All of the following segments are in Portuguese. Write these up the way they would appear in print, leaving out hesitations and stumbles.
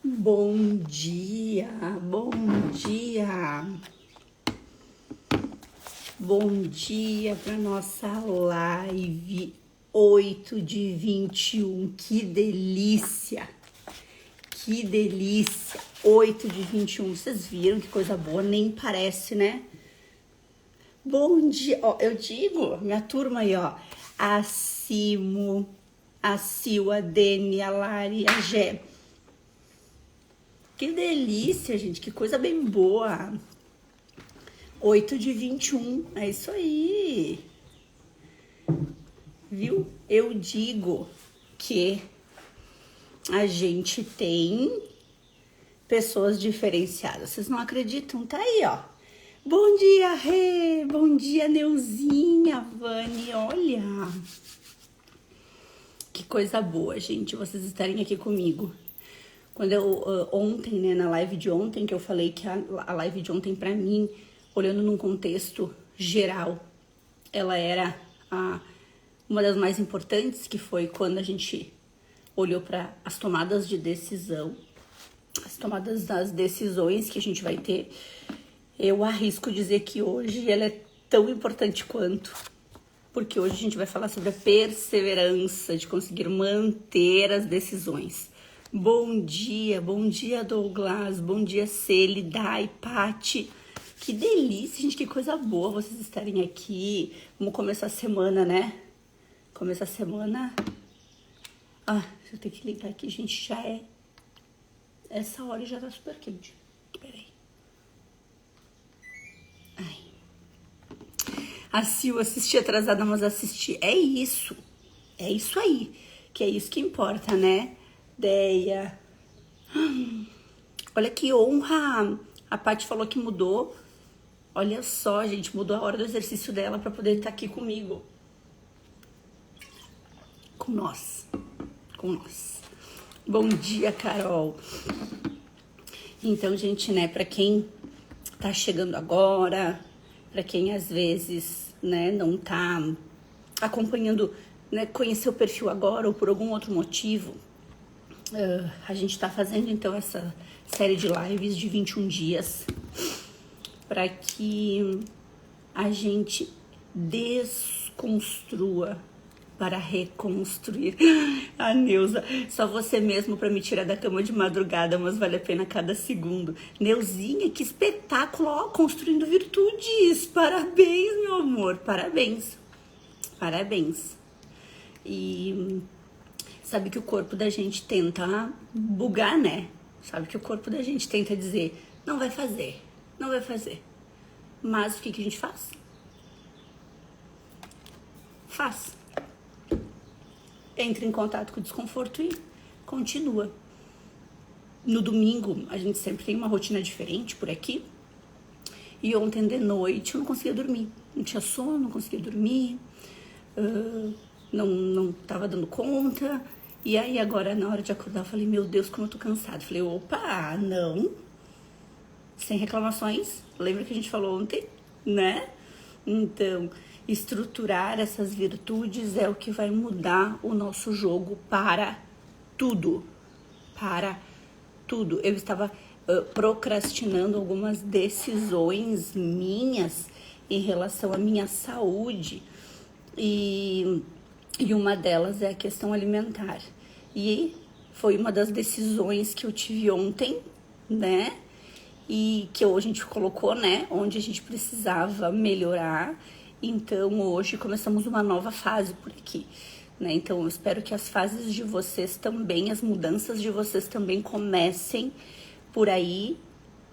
Bom dia, bom dia. Bom dia para nossa live 8/21. Que delícia, que delícia. 8/21. Vocês viram que coisa boa? Nem parece, né? Bom dia. Ó, eu digo, minha turma aí, ó. A Simo, a Sil, a Deni, a Lari, a Gé. Que delícia, gente. Que coisa bem boa. 8/21. É isso aí. Viu? Eu digo que a gente tem pessoas diferenciadas. Vocês não acreditam? Tá aí, ó. Bom dia, Rê. Bom dia, Neuzinha, Vani. Olha. Que coisa boa, gente, vocês estarem aqui comigo. Quando eu, ontem, né, na live de ontem, que eu falei que a live de ontem, pra mim, olhando num contexto geral, ela era uma das mais importantes, que foi quando a gente olhou para as tomadas de decisão, as tomadas das decisões que a gente vai ter. Eu arrisco dizer que hoje ela é tão importante quanto, porque hoje a gente vai falar sobre a perseverança de conseguir manter as decisões. Bom dia Douglas, bom dia Celi, Dai, Pati. Que delícia, gente, que coisa boa vocês estarem aqui. Vamos começar a semana, né? Começar a semana. Deixa eu ter que ligar aqui, gente, já é essa hora e já tá super quente. Peraí. Ai. A Sil, assisti atrasada, mas assisti. É isso aí, que é isso que importa, né? Deia. Olha que honra. A Paty falou que mudou. Olha só, gente, mudou a hora do exercício dela para poder estar aqui comigo. Com nós. Bom dia, Carol. Então, gente, né, para quem tá chegando agora, para quem às vezes, né, não tá acompanhando, né, conhecer o perfil agora ou por algum outro motivo, a gente tá fazendo então essa série de lives de 21 dias para que a gente desconstrua para reconstruir. A Neuza, só você mesmo para me tirar da cama de madrugada, mas vale a pena cada segundo. Neuzinha, que espetáculo, ó, construindo virtudes. Parabéns, meu amor, parabéns. E sabe que o corpo da gente tenta bugar, né? Sabe que o corpo da gente tenta dizer, não vai fazer. Mas o que a gente faz? Entra em contato com o desconforto e continua. No domingo, a gente sempre tem uma rotina diferente por aqui. E ontem de noite eu não conseguia dormir. Não tinha sono, não conseguia dormir. Não tava dando conta. E aí agora, na hora de acordar, eu falei, meu Deus, como eu tô cansada. Falei, opa, não. Sem reclamações. Lembra que a gente falou ontem, né? Então, estruturar essas virtudes é o que vai mudar o nosso jogo para tudo. Eu estava procrastinando algumas decisões minhas em relação à minha saúde e uma delas é a questão alimentar. E foi uma das decisões que eu tive ontem, né? E que hoje a gente colocou, né? Onde a gente precisava melhorar. Então, hoje começamos uma nova fase por aqui, né? Então, eu espero que as fases de vocês também, as mudanças de vocês também comecem por aí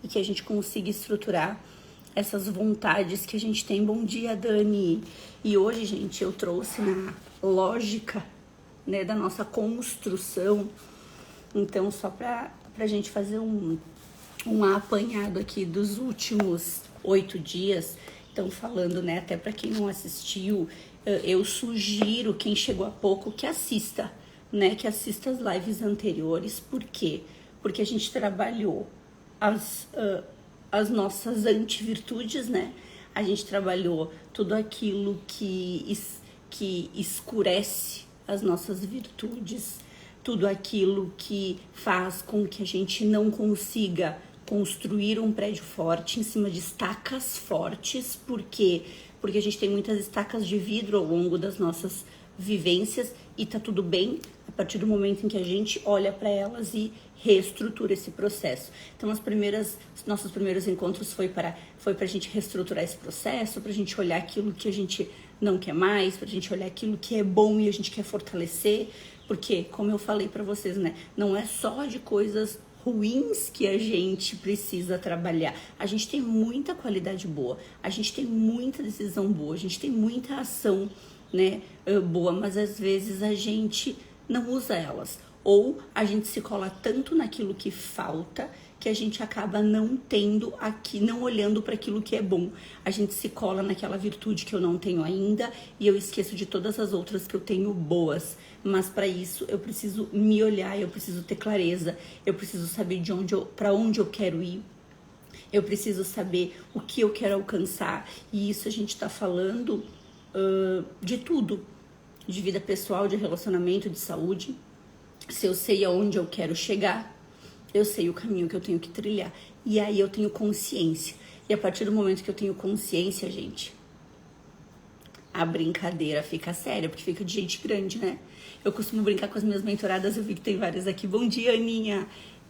e que a gente consiga estruturar essas vontades que a gente tem. Bom dia, Dani! E hoje, gente, eu trouxe na lógica, né, da nossa construção. Então, só pra gente fazer um apanhado aqui dos últimos 8 dias, então falando, né, até para quem não assistiu, eu sugiro quem chegou há pouco que assista, né, que assista as lives anteriores. Por quê? Porque a gente trabalhou as nossas antivirtudes, né, a gente trabalhou tudo aquilo que escurece as nossas virtudes, tudo aquilo que faz com que a gente não consiga construir um prédio forte em cima de estacas fortes. Por quê? Porque a gente tem muitas estacas de vidro ao longo das nossas vivências e tá tudo bem a partir do momento em que a gente olha para elas e reestrutura esse processo. Então, nossos primeiros encontros foi para a gente reestruturar esse processo, para a gente olhar aquilo que a gente não quer mais, para a gente olhar aquilo que é bom e a gente quer fortalecer, porque, como eu falei para vocês, né, não é só de coisas ruins que a gente precisa trabalhar. A gente tem muita qualidade boa, a gente tem muita decisão boa, a gente tem muita ação, né, boa, mas às vezes a gente não usa elas. Ou a gente se cola tanto naquilo que falta que a gente acaba não tendo aqui, não olhando para aquilo que é bom. A gente se cola naquela virtude que eu não tenho ainda e eu esqueço de todas as outras que eu tenho boas. Mas para isso eu preciso me olhar, eu preciso ter clareza, eu preciso saber para onde eu quero ir. Eu preciso saber o que eu quero alcançar. E isso a gente está falando de tudo, de vida pessoal, de relacionamento, de saúde. Se eu sei aonde eu quero chegar, eu sei o caminho que eu tenho que trilhar. E aí eu tenho consciência. E a partir do momento que eu tenho consciência, gente, a brincadeira fica séria, porque fica de gente grande, né? Eu costumo brincar com as minhas mentoradas, eu vi que tem várias aqui. Bom dia, Aninha!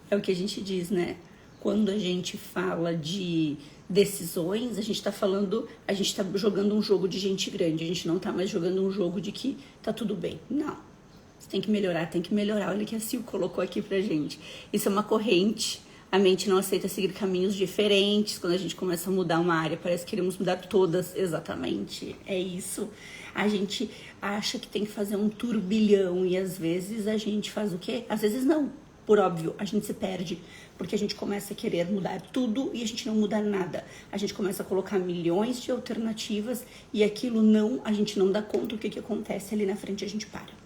É o que a gente diz, né? Quando a gente fala de decisões, a gente tá jogando um jogo de gente grande. A gente não tá mais jogando um jogo de que tá tudo bem. Não. Você tem que melhorar, tem que melhorar. Olha o que a Sil colocou aqui pra gente. Isso é uma corrente. A mente não aceita seguir caminhos diferentes. Quando a gente começa a mudar uma área, parece que queremos mudar todas. Exatamente, é isso. A gente acha que tem que fazer um turbilhão e às vezes a gente faz o quê? Às vezes não. Por óbvio, a gente se perde, porque a gente começa a querer mudar tudo e a gente não muda nada. A gente começa a colocar milhões de alternativas e aquilo a gente não dá conta do que acontece ali na frente, a gente para.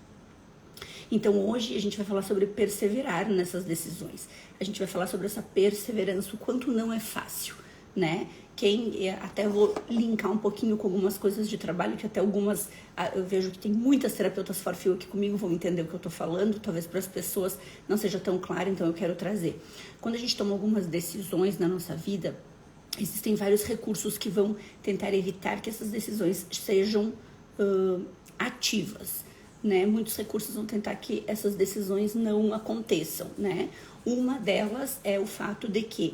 Então hoje a gente vai falar sobre perseverar nessas decisões. A gente vai falar sobre essa perseverança, o quanto não é fácil, né? Até vou linkar um pouquinho com algumas coisas de trabalho, que até algumas, eu vejo que tem muitas terapeutas for-feel aqui comigo, vão entender o que eu tô falando, talvez para as pessoas não seja tão claro, então eu quero trazer. Quando a gente toma algumas decisões na nossa vida, existem vários recursos que vão tentar evitar que essas decisões sejam ativas. Né? Muitos recursos vão tentar que essas decisões não aconteçam, né? Uma delas é o fato de que,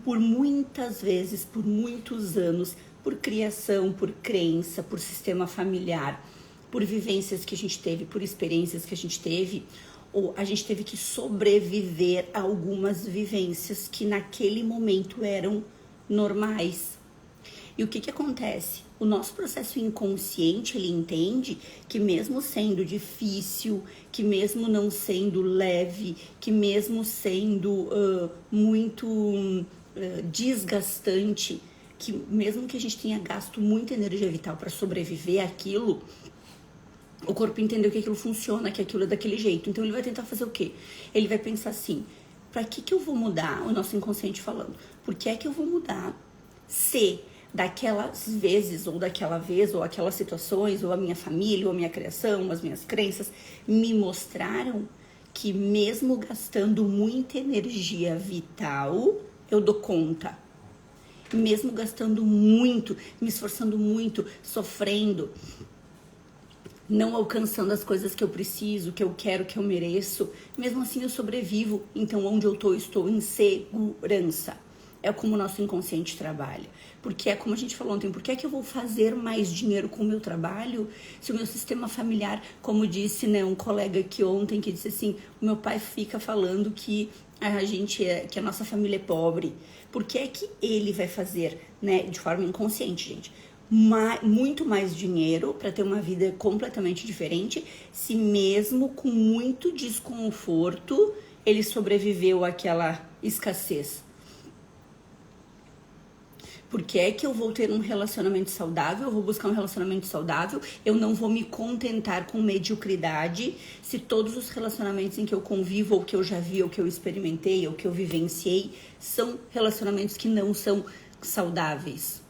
por muitas vezes, por muitos anos, por criação, por crença, por sistema familiar, por vivências que a gente teve, por experiências que a gente teve, ou a gente teve que sobreviver a algumas vivências que naquele momento eram normais. E o que acontece? O nosso processo inconsciente, ele entende que mesmo sendo difícil, que mesmo não sendo leve, que mesmo sendo muito desgastante, que mesmo que a gente tenha gasto muita energia vital para sobreviver àquilo, o corpo entendeu que aquilo funciona, que aquilo é daquele jeito. Então ele vai tentar fazer o quê? Ele vai pensar assim, para que eu vou mudar? O nosso inconsciente falando, por que é que eu vou mudar se daquelas vezes, ou daquela vez, ou aquelas situações, ou a minha família, ou a minha criação, as minhas crenças, me mostraram que mesmo gastando muita energia vital, eu dou conta. Mesmo gastando muito, me esforçando muito, sofrendo, não alcançando as coisas que eu preciso, que eu quero, que eu mereço, mesmo assim eu sobrevivo. Então, onde eu estou em segurança. É como o nosso inconsciente trabalha. Porque é como a gente falou ontem, por que é que eu vou fazer mais dinheiro com o meu trabalho se o meu sistema familiar, como disse, né, um colega aqui ontem, que disse assim, o meu pai fica falando que que a nossa família é pobre. Por que é que ele vai fazer, né, de forma inconsciente, gente, muito mais dinheiro para ter uma vida completamente diferente, se mesmo com muito desconforto ele sobreviveu àquela escassez? Por que é que eu vou ter um relacionamento saudável? Eu vou buscar um relacionamento saudável. Eu não vou me contentar com mediocridade se todos os relacionamentos em que eu convivo, ou que eu já vi, ou que eu experimentei, ou que eu vivenciei, são relacionamentos que não são saudáveis.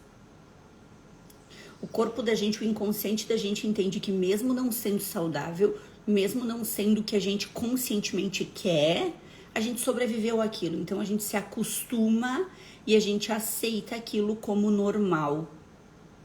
O corpo da gente, o inconsciente da gente entende que mesmo não sendo saudável, mesmo não sendo o que a gente conscientemente quer, a gente sobreviveu àquilo. Então a gente se acostuma e a gente aceita aquilo como normal.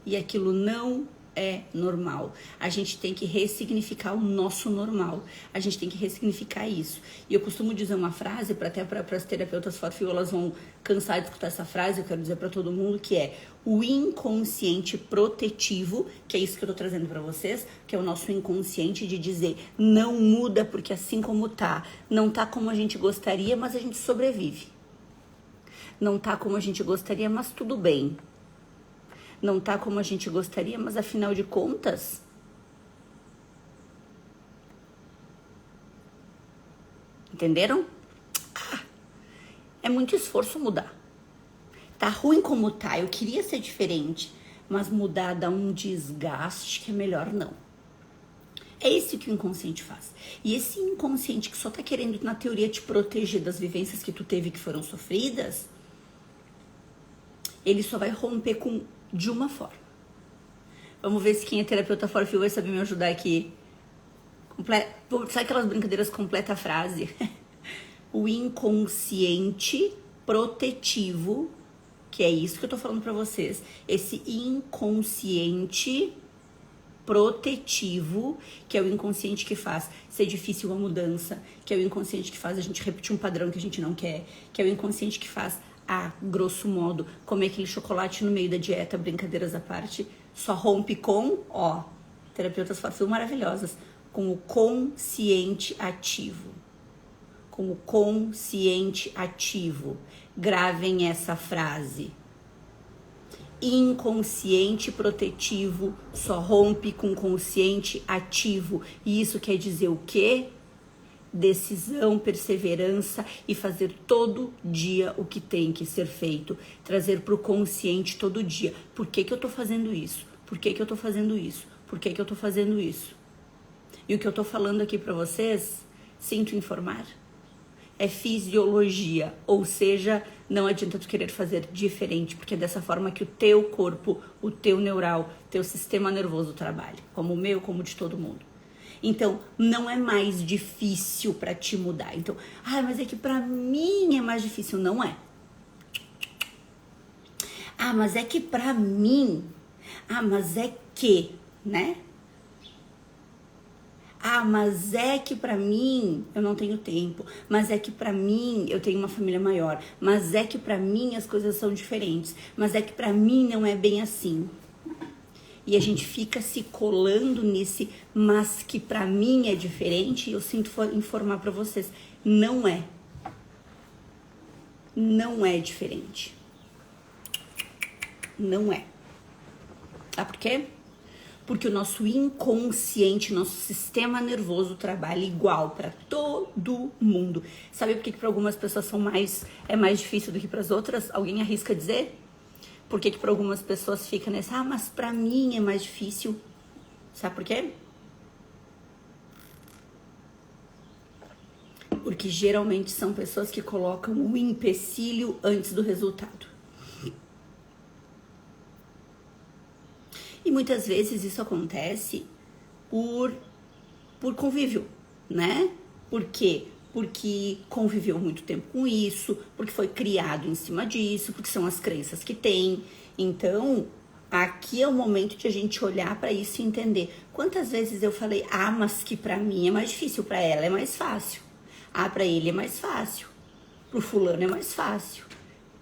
E aquilo não é normal. A gente tem que ressignificar o nosso normal. A gente tem que ressignificar isso. E eu costumo dizer uma frase, até para as terapeutas forfil, elas vão cansar de escutar essa frase, eu quero dizer para todo mundo, que é o inconsciente protetivo, que é isso que eu tô trazendo para vocês, que é o nosso inconsciente de dizer, não muda porque assim como tá, não tá como a gente gostaria, mas a gente sobrevive. Não tá como a gente gostaria, mas tudo bem. Não tá como a gente gostaria, mas afinal de contas, entenderam? É muito esforço mudar. Tá ruim como tá, eu queria ser diferente, mas mudar dá um desgaste que é melhor não. É isso que o inconsciente faz. E esse inconsciente que só tá querendo, na teoria, te proteger das vivências que tu teve que foram sofridas, ele só vai romper de uma forma. Vamos ver se quem é terapeuta forfil vai saber me ajudar aqui. Sabe aquelas brincadeiras completa a frase? O inconsciente protetivo, que é isso que eu tô falando pra vocês. Esse inconsciente protetivo, que é o inconsciente que faz ser difícil a mudança, que é o inconsciente que faz a gente repetir um padrão que a gente não quer, que é o inconsciente que faz, grosso modo, comer aquele chocolate no meio da dieta, brincadeiras à parte, só rompe com, terapeutas forfil maravilhosas, com o consciente ativo. Com o consciente ativo. Gravem essa frase. Inconsciente protetivo só rompe com consciente ativo. E isso quer dizer o quê? Decisão, perseverança e fazer todo dia o que tem que ser feito. Trazer para o consciente todo dia. Por que que eu tô fazendo isso? Por que que eu tô fazendo isso? Por que que eu tô fazendo isso? E o que eu tô falando aqui para vocês, sinto informar, é fisiologia. Ou seja, não adianta tu querer fazer diferente, porque é dessa forma que o teu corpo, o teu neural, teu sistema nervoso trabalha. Como o meu, como o de todo mundo. Então, não é mais difícil para te mudar. Então, mas é que para mim é mais difícil. Não é. Mas é que para mim... mas é que, né? Mas é que pra mim eu não tenho tempo. Mas é que pra mim eu tenho uma família maior. Mas é que pra mim as coisas são diferentes. Mas é que pra mim não é bem assim. E a gente fica se colando nesse, mas que pra mim é diferente. E eu sinto informar pra vocês, não é. Não é diferente. Não é. Sabe por quê? Porque o nosso inconsciente, nosso sistema nervoso trabalha igual para todo mundo. Sabe por que para algumas pessoas é mais difícil do que para as outras? Alguém arrisca dizer? Por que para algumas pessoas fica nessa, mas para mim é mais difícil? Sabe por quê? Porque geralmente são pessoas que colocam o empecilho antes do resultado. E muitas vezes isso acontece por convívio, né? Por quê? Porque conviveu muito tempo com isso, porque foi criado em cima disso, porque são as crenças que tem. Então, aqui é o momento de a gente olhar para isso e entender. Quantas vezes eu falei, mas que pra mim é mais difícil, pra ela é mais fácil. Pra ele é mais fácil. Pro fulano é mais fácil.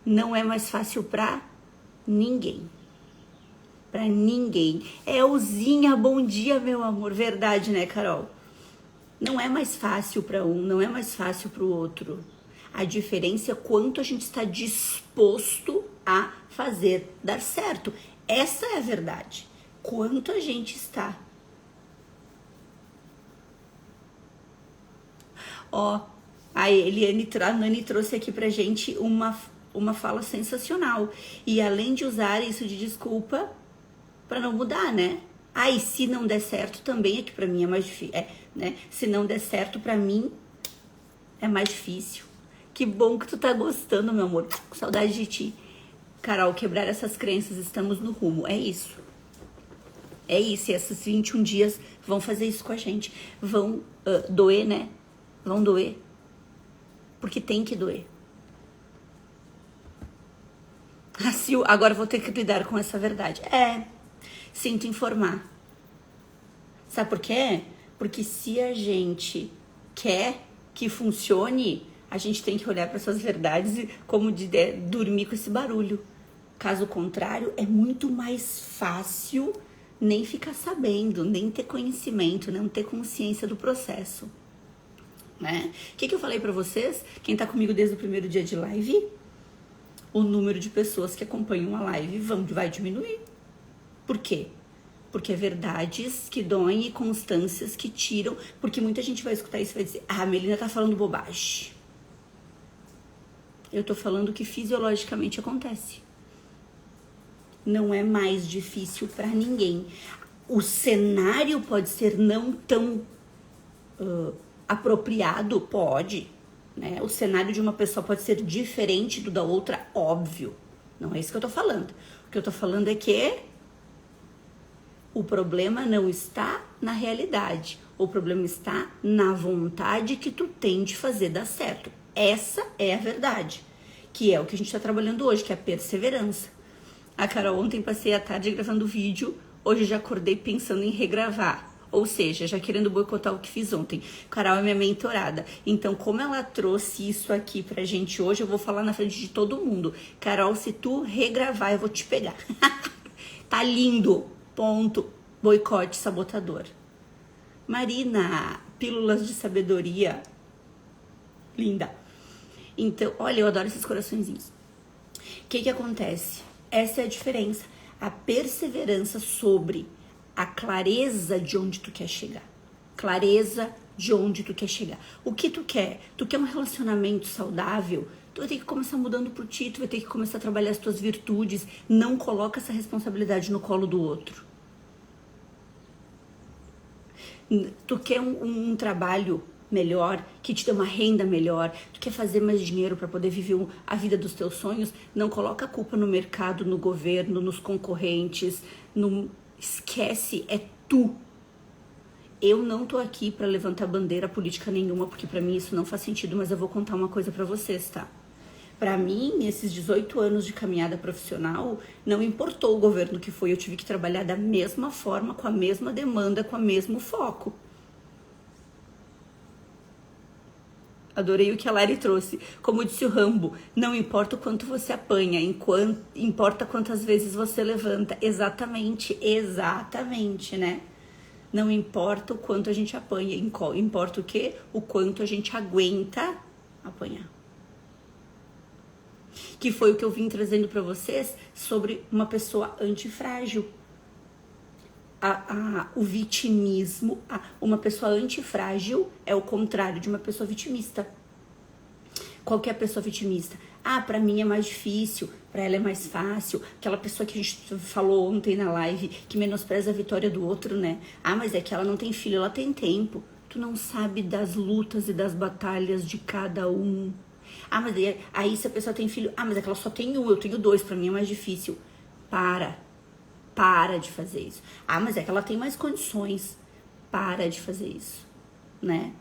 Não é mais fácil pra ninguém. Pra ninguém. Elzinha, bom dia, meu amor. Verdade, né, Carol? Não é mais fácil para um, não é mais fácil para o outro. A diferença é quanto a gente está disposto a fazer dar certo. Essa é a verdade. Quanto a gente está. A Nani trouxe aqui pra gente uma fala sensacional. E além de usar isso de desculpa para não mudar, né? E se não der certo também é que pra mim é mais difícil, né? Se não der certo pra mim é mais difícil. Que bom que tu tá gostando, meu amor. Com saudade de ti. Carol, quebrar essas crenças, estamos no rumo. É isso. É isso, e esses 21 dias vão fazer isso com a gente. Vão doer, né? Vão doer. Porque tem que doer. Agora vou ter que lidar com essa verdade. Sinto informar. Sabe por quê? Porque se a gente quer que funcione, a gente tem que olhar para essas verdades e, como dormir com esse barulho. Caso contrário, é muito mais fácil nem ficar sabendo, nem ter conhecimento, não ter consciência do processo. Né? O que eu falei para vocês? Quem tá comigo desde o primeiro dia de live, o número de pessoas que acompanham a live vai diminuir. Por quê? Porque é verdades que doem e constâncias que tiram. Porque muita gente vai escutar isso e vai dizer: a Melina tá falando bobagem. Eu tô falando que fisiologicamente acontece. Não é mais difícil para ninguém. O cenário pode ser não tão apropriado, pode, né? O cenário de uma pessoa pode ser diferente do da outra, óbvio. Não é isso que eu tô falando. O que eu tô falando é que o problema não está na realidade. O problema está na vontade que tu tem de fazer dar certo. Essa é a verdade, que é o que a gente tá trabalhando hoje, que é a perseverança. A Carol, ontem passei a tarde gravando vídeo, hoje já acordei pensando em regravar. Ou seja, já querendo boicotar o que fiz ontem. Carol é minha mentorada. Então, como ela trouxe isso aqui pra gente hoje, eu vou falar na frente de todo mundo. Carol, se tu regravar, eu vou te pegar. Tá lindo. Ponto. Boicote sabotador. Marina, pílulas de sabedoria. Linda. Então, olha, eu adoro esses coraçõezinhos. O que acontece? Essa é a diferença. A perseverança sobre a clareza de onde tu quer chegar. Clareza de onde tu quer chegar. O que tu quer? Tu quer um relacionamento saudável? Tu vai ter que começar mudando por ti, tu vai ter que começar a trabalhar as tuas virtudes. Não coloca essa responsabilidade no colo do outro. Tu quer um trabalho melhor, que te dê uma renda melhor, tu quer fazer mais dinheiro para poder viver a vida dos teus sonhos, não coloca a culpa no mercado, no governo, nos concorrentes, esquece, é tu. Eu não tô aqui para levantar bandeira política nenhuma, porque para mim isso não faz sentido, mas eu vou contar uma coisa para vocês, tá? Para mim, nesses 18 anos de caminhada profissional, não importou o governo que foi, eu tive que trabalhar da mesma forma, com a mesma demanda, com o mesmo foco. Adorei o que a Lari trouxe. Como disse o Rambo, não importa o quanto você apanha, importa quantas vezes você levanta. Exatamente, né? Não importa o quanto a gente apanha, importa o quê? O quanto a gente aguenta apanhar. Que foi o que eu vim trazendo para vocês sobre uma pessoa antifrágil. O vitimismo, uma pessoa antifrágil é o contrário de uma pessoa vitimista. Qualquer pessoa vitimista. Pra mim é mais difícil, pra ela é mais fácil. Aquela pessoa que a gente falou ontem na live, que menospreza a vitória do outro, né? Mas é que ela não tem filho, ela tem tempo. Tu não sabe das lutas e das batalhas de cada um. Mas aí se a pessoa tem filho, mas é que ela só tem um, eu tenho dois, pra mim é mais difícil. Para de fazer isso. Mas é que ela tem mais condições. Para de fazer isso, né?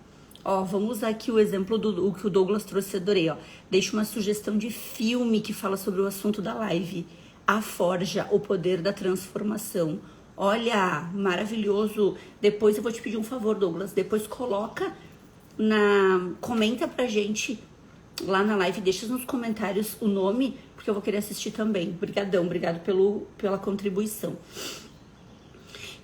Vamos usar aqui o exemplo do que o Douglas trouxe, adorei, Deixa uma sugestão de filme que fala sobre o assunto da live. A Forja, o poder da transformação. Olha, maravilhoso. Depois eu vou te pedir um favor, Douglas. Depois comenta pra gente lá na live, deixa nos comentários o nome, porque eu vou querer assistir também. Obrigado pela contribuição.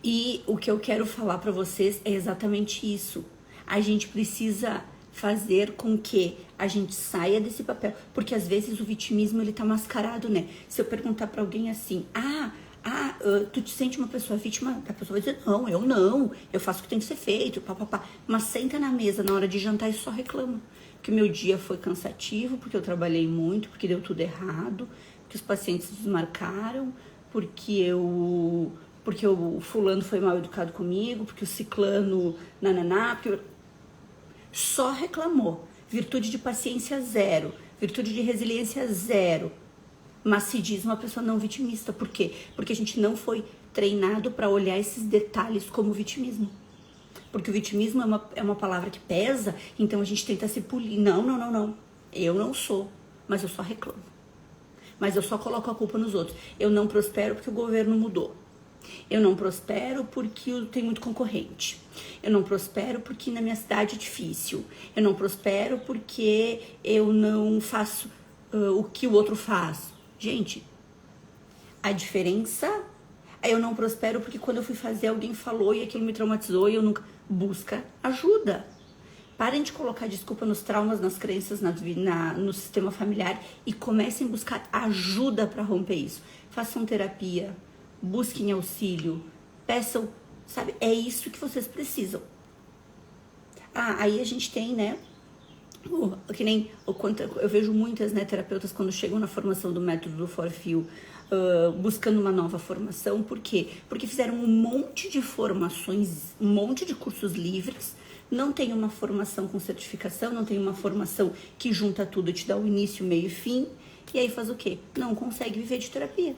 E o que eu quero falar pra vocês é exatamente isso. A gente precisa fazer com que a gente saia desse papel, porque às vezes o vitimismo ele tá mascarado, né? Se eu perguntar pra alguém assim, tu te sente uma pessoa vítima, a pessoa vai dizer, não, eu faço o que tem que ser feito, papapá. Mas senta na mesa na hora de jantar e só reclama. Porque o meu dia foi cansativo, porque eu trabalhei muito, porque deu tudo errado, porque os pacientes desmarcaram, porque o fulano foi mal educado comigo, porque o ciclano, porque só reclamou. Virtude de paciência zero, virtude de resiliência zero. Mas se diz uma pessoa não vitimista. Por quê? Porque a gente não foi treinado para olhar esses detalhes como vitimismo. Porque o vitimismo é uma palavra que pesa, então a gente tenta se polir. Não. Eu não sou, mas eu só reclamo. Mas eu só coloco a culpa nos outros. Eu não prospero porque o governo mudou. Eu não prospero porque tem muito concorrente. Eu não prospero porque na minha cidade é difícil. Eu não prospero porque eu não faço o que o outro faz. Gente, a diferença é eu não prospero porque quando eu fui fazer alguém falou e aquilo me traumatizou e eu nunca... Busca ajuda. Parem de colocar desculpa nos traumas, nas crenças, no sistema familiar e comecem a buscar ajuda para romper isso. Façam terapia, busquem auxílio, peçam, sabe? É isso que vocês precisam. Aí a gente tem, né? Que nem eu vejo muitas, né, terapeutas quando chegam na formação do método do Forfil, buscando uma nova formação. Por quê? Porque fizeram um monte de formações, um monte de cursos livres, não tem uma formação com certificação, não tem uma formação que junta tudo, te dá o início, meio e fim, e aí faz o quê? Não consegue viver de terapia.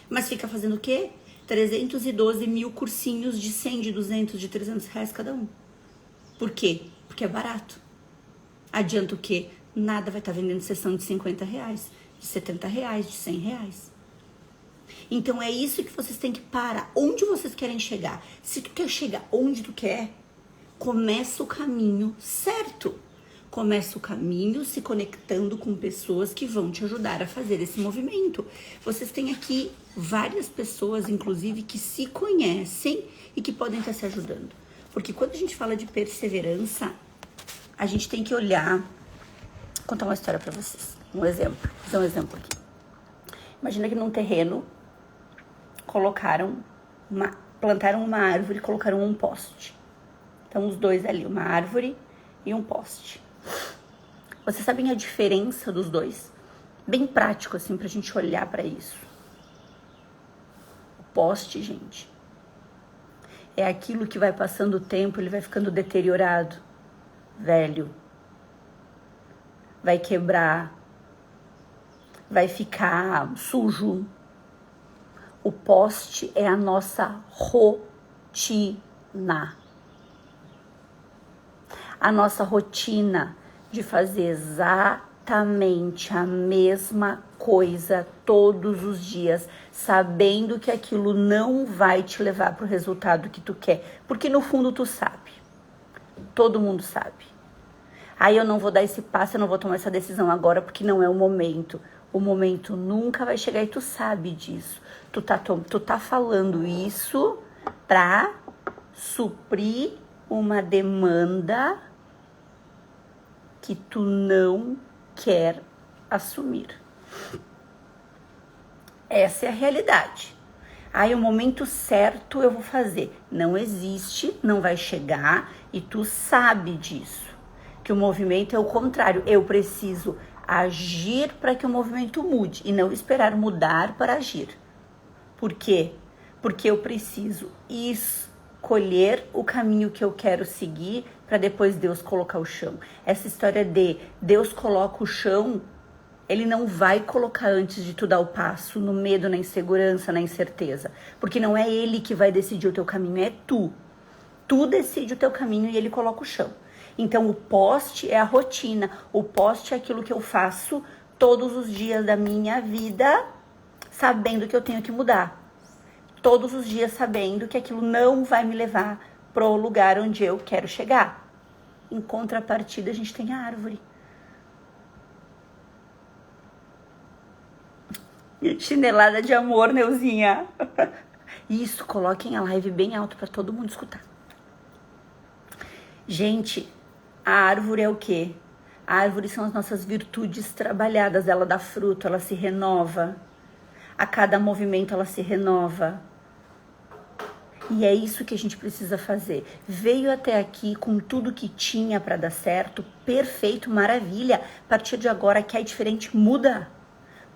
Mas fica fazendo o quê? 312 mil cursinhos de 100, de 200, de 300 reais cada um. Por quê? Porque é barato. Adianta o quê? Nada, vai estar vendendo sessão de 50 reais, de 70 reais, de 100 reais. Então é isso que vocês têm que parar. Onde vocês querem chegar? Se tu quer chegar onde tu quer, começa o caminho certo. Começa o caminho se conectando com pessoas que vão te ajudar a fazer esse movimento. Vocês têm aqui várias pessoas, inclusive, que se conhecem e que podem estar se ajudando. Porque quando a gente fala de perseverança, a gente tem que olhar... Vou contar uma história pra vocês. Um exemplo. Vou dar um exemplo aqui. Imagina que num terreno plantaram uma árvore e colocaram um poste. Então, os dois ali, uma árvore e um poste. Vocês sabem a diferença dos dois? Bem prático, assim, pra gente olhar pra isso. O poste, gente, é aquilo que vai passando o tempo, ele vai ficando deteriorado, velho, vai quebrar, vai ficar sujo. O poste é a nossa rotina. A nossa rotina de fazer exatamente a mesma coisa todos os dias, sabendo que aquilo não vai te levar para o resultado que tu quer. Porque no fundo tu sabe. Todo mundo sabe. Aí eu não vou dar esse passo, eu não vou tomar essa decisão agora porque não é o momento. O momento nunca vai chegar e tu sabe disso. Tu tá falando isso pra suprir uma demanda que tu não quer assumir. Essa é a realidade. Aí o momento certo eu vou fazer. Não existe, não vai chegar e tu sabe disso. Que o movimento é o contrário. Eu preciso agir para que o movimento mude e não esperar mudar para agir. Por quê? Porque eu preciso escolher o caminho que eu quero seguir para depois Deus colocar o chão. Essa história de Deus coloca o chão, Ele não vai colocar antes de tu dar o passo, no medo, na insegurança, na incerteza. Porque não é Ele que vai decidir o teu caminho, é tu. Tu decide o teu caminho e Ele coloca o chão. Então o poste é a rotina, o poste é aquilo que eu faço todos os dias da minha vida, sabendo que eu tenho que mudar. Todos os dias sabendo que aquilo não vai me levar pro lugar onde eu quero chegar. Em contrapartida, a gente tem a árvore. Chinelada de amor, Neuzinha. Isso, coloquem a live bem alto para todo mundo escutar. Gente, a árvore é o quê? A árvore são as nossas virtudes trabalhadas. Ela dá fruto, ela se renova. A cada movimento ela se renova. E é isso que a gente precisa fazer. Veio até aqui com tudo que tinha para dar certo, perfeito, maravilha. A partir de agora, quer diferente, muda.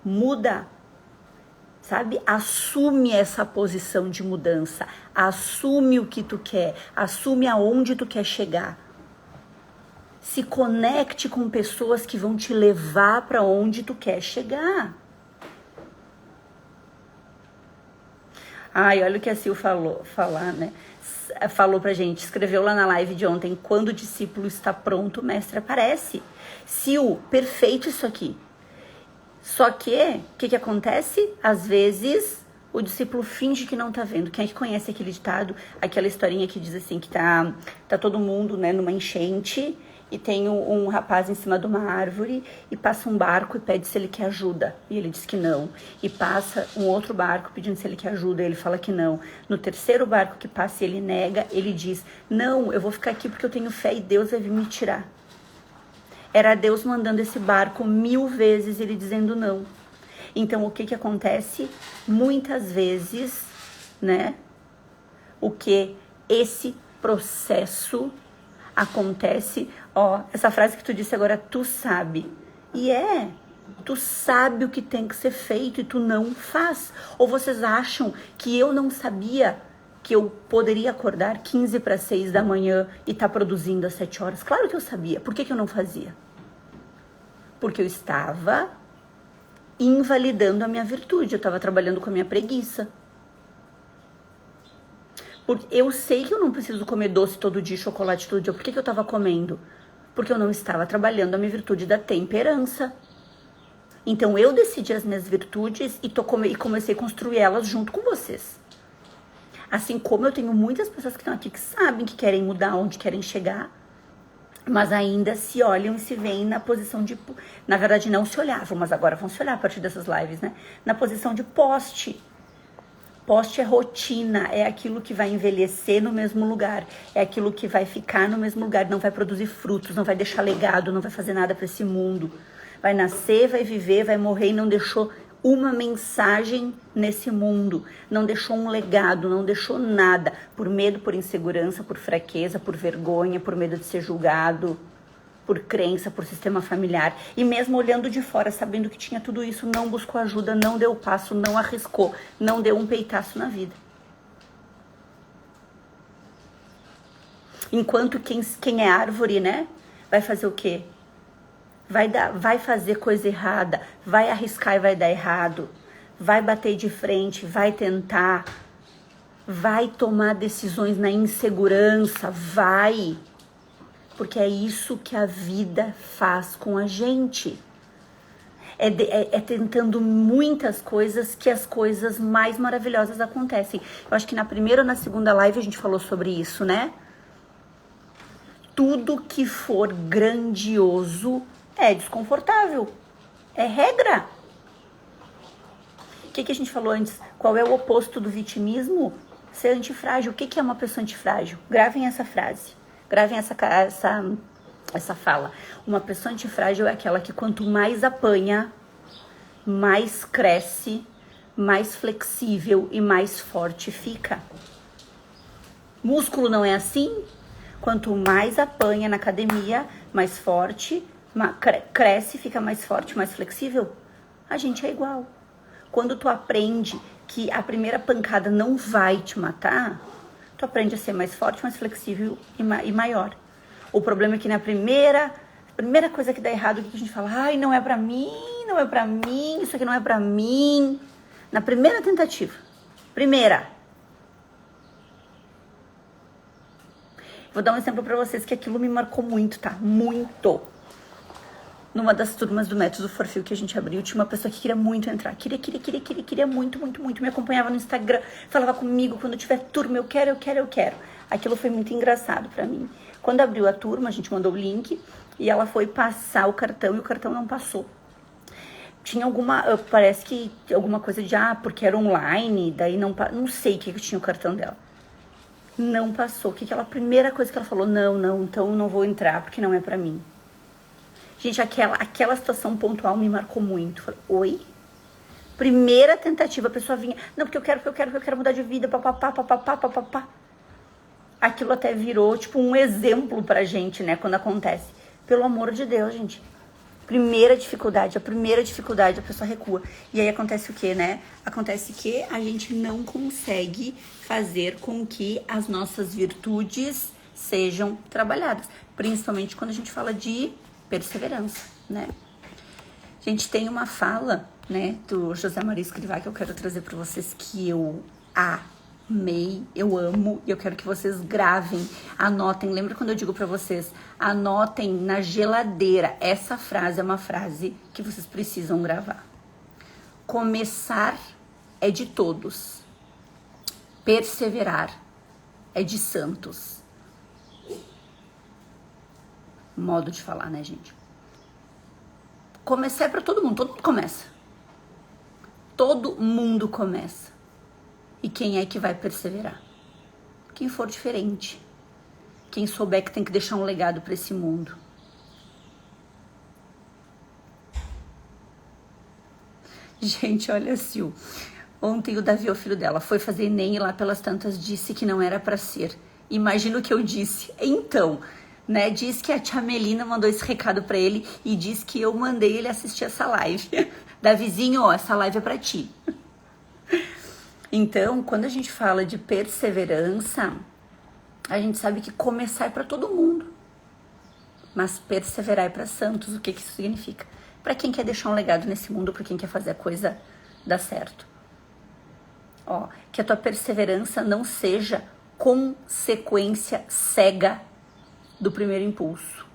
Muda. Sabe? Assume essa posição de mudança. Assume o que tu quer. Assume aonde tu quer chegar. Se conecte com pessoas que vão te levar para onde tu quer chegar. Ai, olha o que a Sil falou pra gente, escreveu lá na live de ontem, quando o discípulo está pronto, o mestre aparece. Sil, perfeito isso aqui. Só que, o que acontece? Às vezes, o discípulo finge que não tá vendo. Quem é que conhece aquele ditado? Aquela historinha que diz assim, que tá todo mundo, né, numa enchente, e tem um rapaz em cima de uma árvore, e passa um barco e pede se ele quer ajuda. E ele diz que não. E passa um outro barco pedindo se ele quer ajuda, e ele fala que não. No terceiro barco que passa e ele nega, ele diz, não, eu vou ficar aqui porque eu tenho fé e Deus vai vir me tirar. Era Deus mandando esse barco 1000 vezes, ele dizendo não. Então, o que acontece? Muitas vezes, né? O que? Esse processo acontece, ó, essa frase que tu disse agora, tu sabe. E tu sabe o que tem que ser feito e tu não faz. Ou vocês acham que eu não sabia que eu poderia acordar 15 para 6 da manhã e tá produzindo às 7 horas? Claro que eu sabia. Por que eu não fazia? Porque eu estava invalidando a minha virtude, eu estava trabalhando com a minha preguiça. Porque eu sei que eu não preciso comer doce todo dia, chocolate todo dia. Por que eu estava comendo? Porque eu não estava trabalhando a minha virtude da temperança. Então eu decidi as minhas virtudes e comecei a construir elas junto com vocês. Assim como eu tenho muitas pessoas que estão aqui que sabem que querem mudar, onde querem chegar, mas ainda se olham e se veem na posição de... Na verdade, não se olhavam, mas agora vão se olhar a partir dessas lives, né? Na posição de poste. Poste é rotina, é aquilo que vai envelhecer no mesmo lugar, é aquilo que vai ficar no mesmo lugar, não vai produzir frutos, não vai deixar legado, não vai fazer nada para esse mundo. Vai nascer, vai viver, vai morrer e não deixou uma mensagem nesse mundo, não deixou um legado, não deixou nada, por medo, por insegurança, por fraqueza, por vergonha, por medo de ser julgado, por crença, por sistema familiar. E mesmo olhando de fora, sabendo que tinha tudo isso, não buscou ajuda, não deu passo, não arriscou, não deu um peitaço na vida. Enquanto quem é árvore, né, vai fazer o quê? Vai fazer coisa errada, vai arriscar e vai dar errado, vai bater de frente, vai tentar, vai tomar decisões na insegurança, vai. Porque é isso que a vida faz com a gente. É tentando muitas coisas que as coisas mais maravilhosas acontecem. Eu acho que na primeira ou na segunda live a gente falou sobre isso, né? Tudo que for grandioso é desconfortável. É regra. O que a gente falou antes? Qual é o oposto do vitimismo? Ser antifrágil. O que é uma pessoa antifrágil? Gravem essa frase. Gravem essa fala. Uma pessoa antifrágil é aquela que quanto mais apanha, mais cresce, mais flexível e mais forte fica. Músculo não é assim? Quanto mais apanha na academia, mais forte, cresce, fica mais forte, mais flexível. A gente é igual. Quando tu aprende que a primeira pancada não vai te matar, tu aprende a ser mais forte, mais flexível e maior. O problema é que na primeira coisa que dá errado, que a gente fala, ai, não é pra mim, isso aqui não é pra mim. Na primeira tentativa. Vou dar um exemplo pra vocês que aquilo me marcou muito, tá? Muito. Numa das turmas do Método Forfil que a gente abriu, tinha uma pessoa que queria muito entrar. Queria muito. Me acompanhava no Instagram, falava comigo, quando tiver turma, eu quero. Aquilo foi muito engraçado pra mim. Quando abriu a turma, a gente mandou o link e ela foi passar o cartão e o cartão não passou. Tinha parece que alguma coisa de, porque era online, daí não sei o que tinha o cartão dela. Não passou. A primeira coisa que ela falou, não, então não vou entrar porque não é pra mim. Gente, aquela situação pontual me marcou muito. Falei, oi? Primeira tentativa, a pessoa vinha, não, porque eu quero mudar de vida, papapá. Aquilo até virou, tipo, um exemplo pra gente, né, quando acontece. Pelo amor de Deus, gente. A primeira dificuldade, a pessoa recua. E aí acontece o quê, né? Acontece que a gente não consegue fazer com que as nossas virtudes sejam trabalhadas. Principalmente quando a gente fala de perseverança, né? A gente tem uma fala, né, do José Maria Escrivá que eu quero trazer para vocês, que eu amei, eu amo, e eu quero que vocês gravem, anotem. Lembra quando eu digo pra vocês, anotem na geladeira. Essa frase é uma frase que vocês precisam gravar. Começar é de todos. Perseverar é de santos. Modo de falar, né, gente? Começar é pra todo mundo começa. Todo mundo começa. E quem é que vai perseverar? Quem for diferente. Quem souber que tem que deixar um legado para esse mundo. Gente, olha a Sil. Ontem o Davi, o filho dela, foi fazer Enem e lá pelas tantas disse que não era para ser. Imagina o que eu disse. Então, né, diz que a tia Melina mandou esse recado para ele e diz que eu mandei ele assistir essa live. Davizinho, ó, essa live é para ti. Então, quando a gente fala de perseverança, a gente sabe que começar é para todo mundo, mas perseverar é para santos. O que isso significa? Para quem quer deixar um legado nesse mundo, para quem quer fazer a coisa dar certo. Ó, que a tua perseverança não seja consequência cega do primeiro impulso,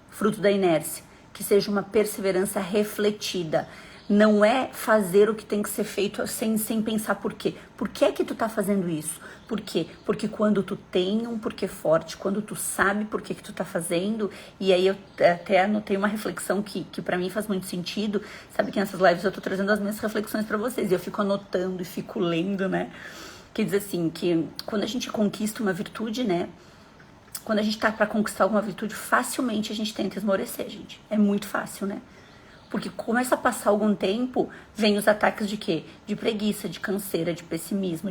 fruto da inércia, que seja uma perseverança refletida. Não é fazer o que tem que ser feito sem pensar por quê. Por que é que tu tá fazendo isso? Por quê? Porque quando tu tem um porquê forte, quando tu sabe por que tu tá fazendo, e aí eu até anotei uma reflexão que pra mim faz muito sentido, sabe que nessas lives eu tô trazendo as minhas reflexões pra vocês, e eu fico anotando e fico lendo, né? Que diz assim, que quando a gente conquista uma virtude, né? Quando a gente tá pra conquistar alguma virtude, facilmente a gente tenta esmorecer, gente. É muito fácil, né? Porque começa a passar algum tempo, vem os ataques de quê? De preguiça, de canseira, de pessimismo,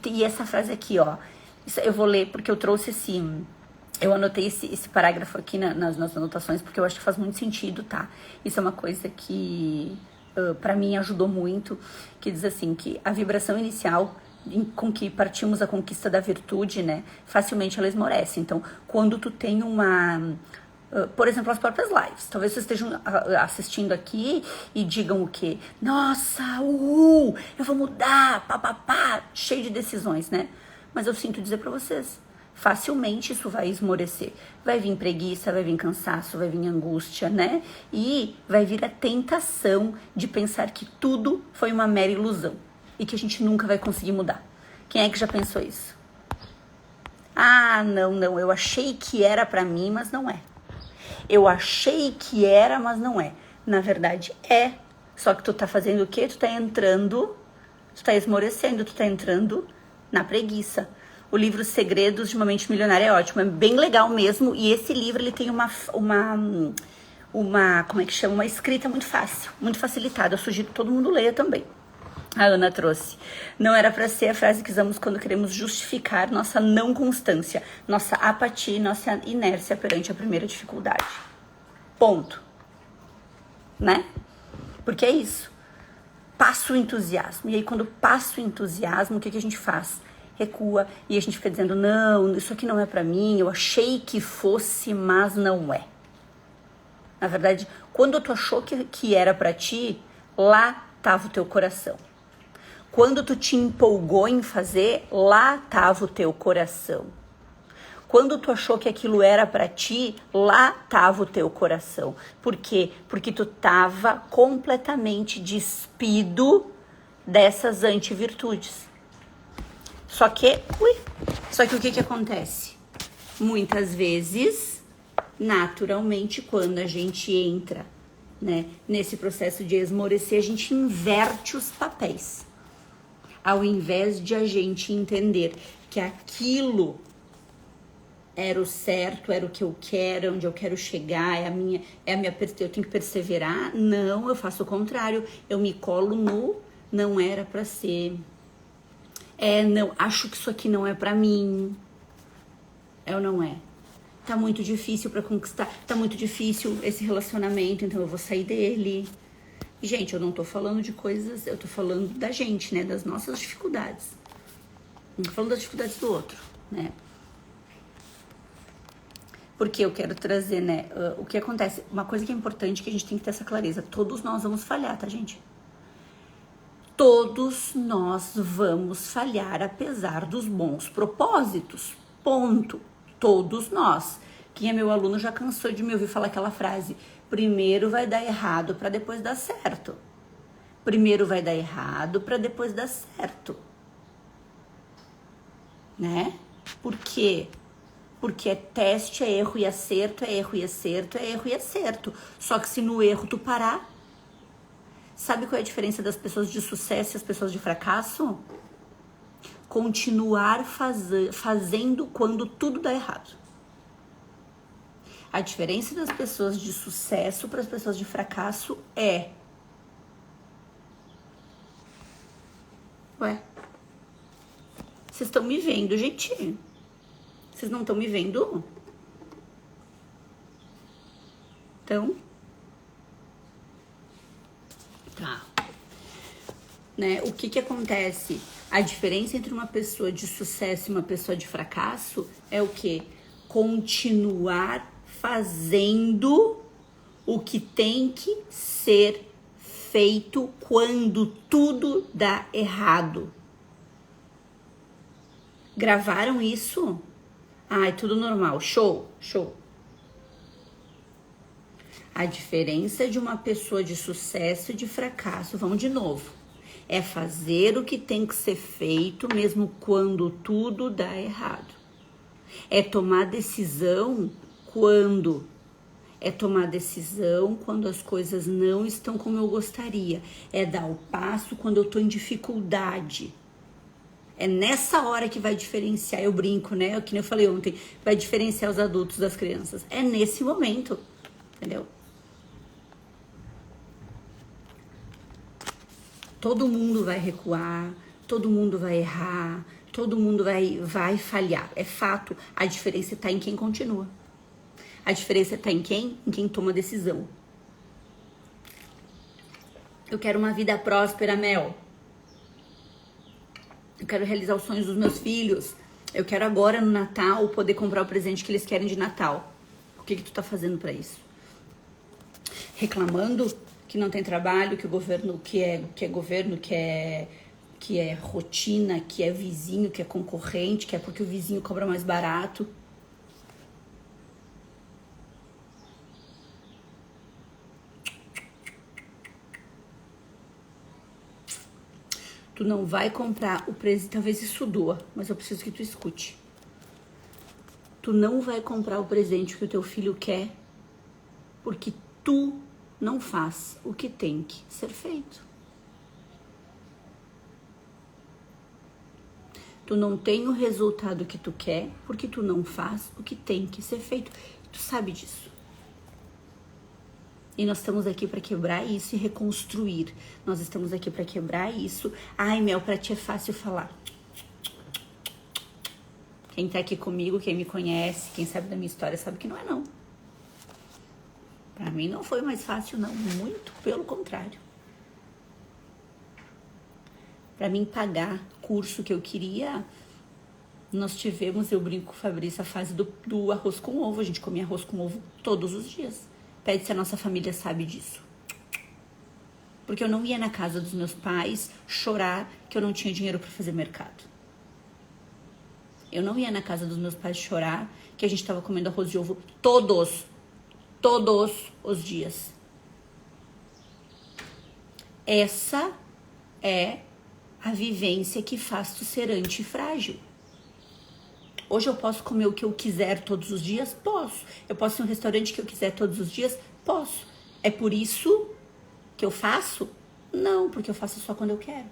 e essa frase aqui, ó. Isso eu vou ler porque eu trouxe eu anotei esse parágrafo aqui nas anotações porque eu acho que faz muito sentido, tá? Isso é uma coisa que pra mim ajudou muito, que diz assim, que a vibração inicial com que partimos a conquista da virtude, né? Facilmente ela esmorece. Então, quando tu tem por exemplo, as próprias lives. Talvez vocês estejam assistindo aqui e digam o quê? Nossa, eu vou mudar, papapá, cheio de decisões, né? Mas eu sinto dizer pra vocês, facilmente isso vai esmorecer. Vai vir preguiça, vai vir cansaço, vai vir angústia, né? E vai vir a tentação de pensar que tudo foi uma mera ilusão e que a gente nunca vai conseguir mudar. Quem é que já pensou isso? Ah, não, eu achei que era pra mim, mas não é. Eu achei que era, mas não é. Na verdade, é. Só que tu tá fazendo o quê? Tu tá esmorecendo, tu tá entrando na preguiça. O livro Segredos de uma Mente Milionária é ótimo, é bem legal mesmo. E esse livro, ele tem uma como é que chama? Uma escrita muito fácil, muito facilitada. Eu sugiro que todo mundo leia também. A Ana trouxe. Não era para ser a frase que usamos quando queremos justificar nossa não constância, nossa apatia e nossa inércia perante a primeira dificuldade. Ponto. Né? Porque é isso. Passa o entusiasmo. E aí, quando passa o entusiasmo, o que a gente faz? Recua e a gente fica dizendo, não, isso aqui não é para mim, eu achei que fosse, mas não é. Na verdade, quando tu achou que era para ti, lá estava o teu coração. Quando tu te empolgou em fazer, lá estava o teu coração. Quando tu achou que aquilo era para ti, lá estava o teu coração. Por quê? Porque tu estava completamente despido dessas antivirtudes. Só que o que acontece? Muitas vezes, naturalmente, quando a gente entra, né, nesse processo de esmorecer, a gente inverte os papéis. Ao invés de a gente entender que aquilo era o certo, era o que eu quero, onde eu quero chegar, eu tenho que perseverar. Não, eu faço o contrário. Eu me colo no não era pra ser. Não, acho que isso aqui não é pra mim. É ou não é? Tá muito difícil pra conquistar, tá muito difícil esse relacionamento, então eu vou sair dele. Gente, eu não tô falando de coisas, eu tô falando da gente, né? Das nossas dificuldades. Não tô falando das dificuldades do outro, né? Porque eu quero trazer, né? O que acontece? Uma coisa que é importante que a gente tem que ter essa clareza. Todos nós vamos falhar, tá, gente? Todos nós vamos falhar apesar dos bons propósitos. Ponto. Todos nós. Quem é meu aluno já cansou de me ouvir falar aquela frase: primeiro vai dar errado para depois dar certo. Primeiro vai dar errado para depois dar certo. Né? Por quê? Porque é teste, é erro e acerto, é erro e acerto, é erro e acerto. Só que se no erro tu parar, sabe qual é a diferença das pessoas de sucesso e as pessoas de fracasso? Continuar fazendo quando tudo dá errado. A diferença das pessoas de sucesso para as pessoas de fracasso é... Ué? Vocês estão me vendo, gente? Vocês não estão me vendo? Então... Tá. Né? O que acontece? A diferença entre uma pessoa de sucesso e uma pessoa de fracasso é o quê? Continuar fazendo o que tem que ser feito quando tudo dá errado. Gravaram isso? Ai, tudo normal. Show, show. A diferença de uma pessoa de sucesso e de fracasso, vamos de novo, é fazer o que tem que ser feito mesmo quando tudo dá errado. É tomar decisão quando... É tomar decisão quando as coisas não estão como eu gostaria. É dar o passo quando eu tô em dificuldade. É nessa hora que vai diferenciar, eu brinco, né? Que nem eu falei ontem, vai diferenciar os adultos das crianças. É nesse momento, entendeu? Todo mundo vai recuar, todo mundo vai errar, todo mundo vai falhar. É fato, a diferença está em quem continua. A diferença está em quem? Em quem toma decisão. Eu quero uma vida próspera, Mel. Eu quero realizar os sonhos dos meus filhos. Eu quero agora no Natal poder comprar o presente que eles querem de Natal. O que tu tá fazendo para isso? Reclamando que não tem trabalho, que o governo que é governo, que é rotina, que é vizinho, que é concorrente, que é porque o vizinho cobra mais barato. Tu não vai comprar o presente, talvez isso doa, mas eu preciso que tu escute. Tu não vai comprar o presente que o teu filho quer porque tu não faz o que tem que ser feito. Tu não tem o resultado que tu quer porque tu não faz o que tem que ser feito. Tu sabe disso. E nós estamos aqui para quebrar isso e reconstruir. Nós estamos aqui para quebrar isso. Ai, Mel, para ti é fácil falar. Quem tá aqui comigo, quem me conhece, quem sabe da minha história, sabe que não é não. Para mim não foi mais fácil não, muito pelo contrário. Para mim pagar curso que eu queria, nós tivemos, eu brinco com o Fabrício, a fase do arroz com ovo. A gente comia arroz com ovo todos os dias. Pede se a nossa família sabe disso. Porque eu não ia na casa dos meus pais chorar que eu não tinha dinheiro para fazer mercado. Eu não ia na casa dos meus pais chorar que a gente estava comendo arroz de ovo todos os dias. Essa é a vivência que faz tu ser antifrágil. Hoje eu posso comer o que eu quiser todos os dias? Posso. Eu posso ir no restaurante que eu quiser todos os dias? Posso. É por isso que eu faço? Não, porque eu faço só quando eu quero.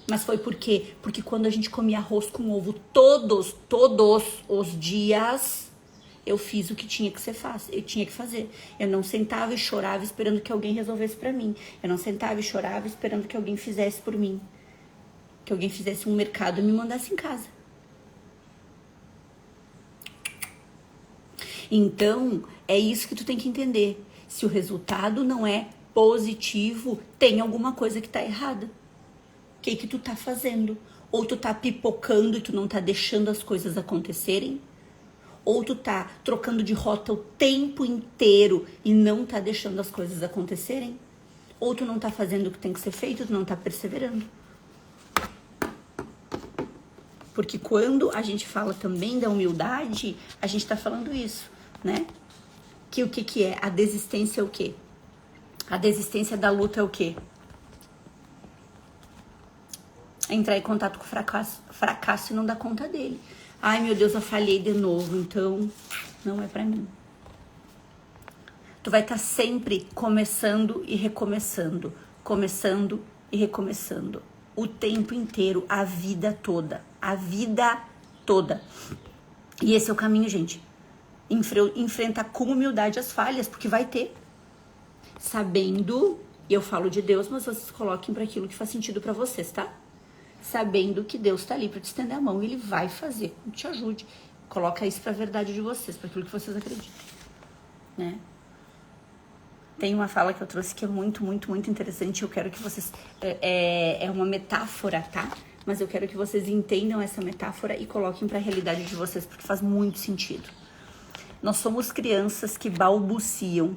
Mas foi por quê? Porque quando a gente comia arroz com ovo todos os dias, eu fiz o que tinha que ser fácil. Eu tinha que fazer. Eu não sentava e chorava esperando que alguém resolvesse pra mim. Eu não sentava e chorava esperando que alguém fizesse por mim. Que alguém fizesse um mercado e me mandasse em casa. Então, é isso que tu tem que entender. Se o resultado não é positivo, tem alguma coisa que tá errada. O que tu tá fazendo? Ou tu tá pipocando e tu não tá deixando as coisas acontecerem? Ou tu tá trocando de rota o tempo inteiro e não tá deixando as coisas acontecerem? Ou tu não tá fazendo o que tem que ser feito, tu não tá perseverando. Porque quando a gente fala também da humildade, a gente tá falando isso, né? Que o que é? A desistência é o quê? A desistência da luta é o quê? É entrar em contato com o fracasso e não dar conta dele. Ai, meu Deus, eu falhei de novo, então não é pra mim. Tu vai estar sempre começando e recomeçando, começando e recomeçando. O tempo inteiro, a vida toda. A vida toda. E esse é o caminho, gente. Enfrentar com humildade as falhas, porque vai ter. Sabendo, e eu falo de Deus, mas vocês coloquem para aquilo que faz sentido para vocês, tá? Sabendo que Deus tá ali para te estender a mão e Ele vai fazer, te ajude. Coloca isso pra verdade de vocês, para aquilo que vocês acreditam, né? Tem uma fala que eu trouxe que é muito, muito, muito interessante. Eu quero que vocês... É uma metáfora, tá? Mas eu quero que vocês entendam essa metáfora e coloquem pra realidade de vocês, porque faz muito sentido. Nós somos crianças que balbuciam,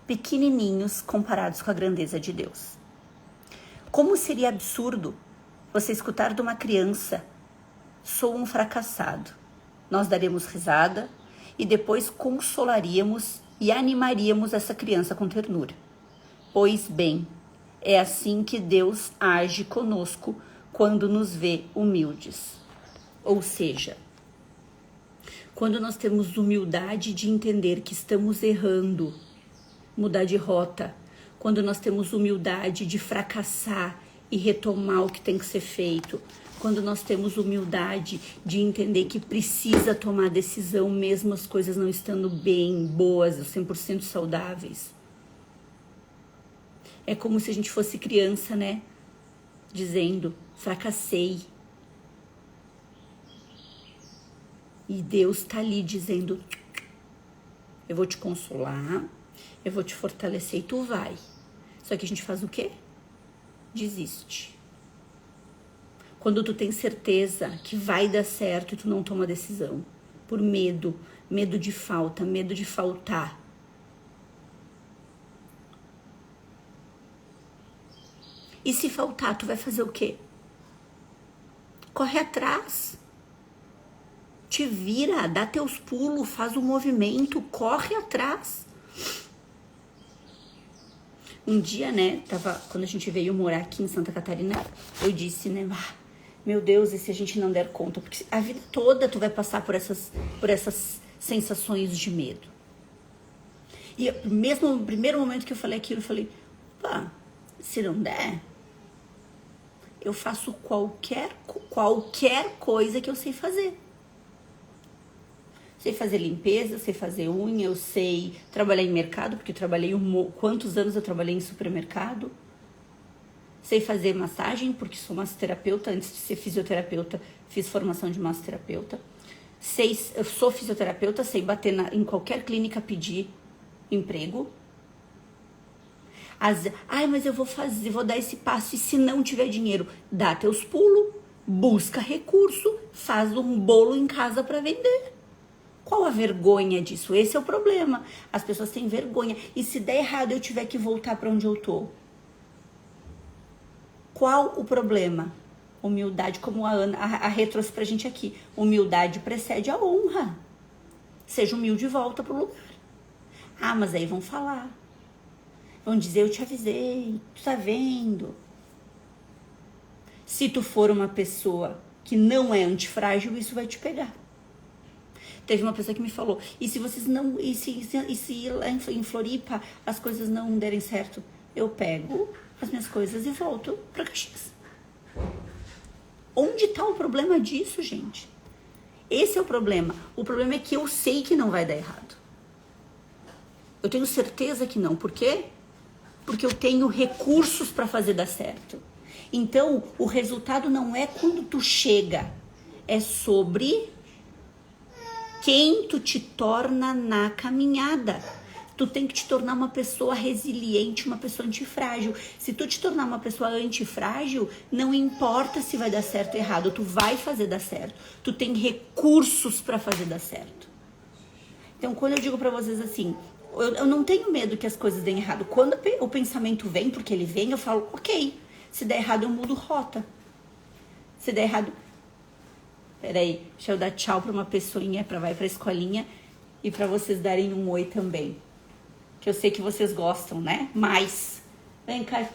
pequenininhos comparados com a grandeza de Deus. Como seria absurdo você escutar de uma criança: sou um fracassado. Nós daremos risada e depois consolaríamos e animaríamos essa criança com ternura. Pois bem, é assim que Deus age conosco quando nos vê humildes. Ou seja, quando nós temos humildade de entender que estamos errando, mudar de rota, quando nós temos humildade de fracassar e retomar o que tem que ser feito, quando nós temos humildade de entender que precisa tomar decisão mesmo as coisas não estando bem, boas, 100% saudáveis. É como se a gente fosse criança, né? Dizendo, fracassei. E Deus tá ali dizendo, eu vou te consolar, eu vou te fortalecer e tu vai. Só que a gente faz o quê? Desiste. Quando tu tem certeza que vai dar certo e tu não toma decisão, por medo de falta, medo de faltar. E se faltar, tu vai fazer o quê? Corre atrás. Te vira, dá teus pulos, faz um movimento, corre atrás. Um dia, né, quando a gente veio morar aqui em Santa Catarina, eu disse, né, meu Deus, e se a gente não der conta? Porque a vida toda tu vai passar por essas sensações de medo. E mesmo no primeiro momento que eu falei aquilo, eu falei, se não der, eu faço qualquer coisa que eu sei fazer. Sei fazer limpeza, sei fazer unha, eu sei trabalhar em mercado, porque eu trabalhei quantos anos eu trabalhei em supermercado. Sei fazer massagem, porque sou massoterapeuta, antes de ser fisioterapeuta, fiz formação de massoterapeuta. Eu sou fisioterapeuta, sei bater em qualquer clínica pedir emprego. Mas eu vou dar esse passo e se não tiver dinheiro, dá teus pulos, busca recurso, faz um bolo em casa para vender. Qual a vergonha disso? Esse é o problema. As pessoas têm vergonha. E se der errado, eu tiver que voltar para onde eu tô? Qual o problema? Humildade, como a Rê trouxe pra gente aqui. Humildade precede a honra. Seja humilde e volta pro lugar. Mas aí vão falar. Vão dizer, eu te avisei, tu tá vendo? Se tu for uma pessoa que não é antifrágil, isso vai te pegar. Teve uma pessoa que me falou, e se vocês não, e se lá em Floripa as coisas não derem certo, eu pego as minhas coisas e volto pra Caxias. Onde tá o problema disso, gente? Esse é o problema. O problema é que eu sei que não vai dar errado. Eu tenho certeza que não. Por quê? Porque eu tenho recursos para fazer dar certo. Então, o resultado não é quando tu chega, é sobre quem tu te torna na caminhada. Tu tem que te tornar uma pessoa resiliente, uma pessoa antifrágil. Se tu te tornar uma pessoa antifrágil, não importa se vai dar certo ou errado, tu vai fazer dar certo. Tu tem recursos para fazer dar certo. Então, quando eu digo para vocês assim, eu não tenho medo que as coisas deem errado. Quando o pensamento vem, porque ele vem, eu falo, ok, se der errado eu mudo rota. Se der errado... Peraí, deixa eu dar tchau pra uma pessoinha, vai pra escolinha e pra vocês darem um oi também. Que eu sei que vocês gostam, né? Mas, vem cá.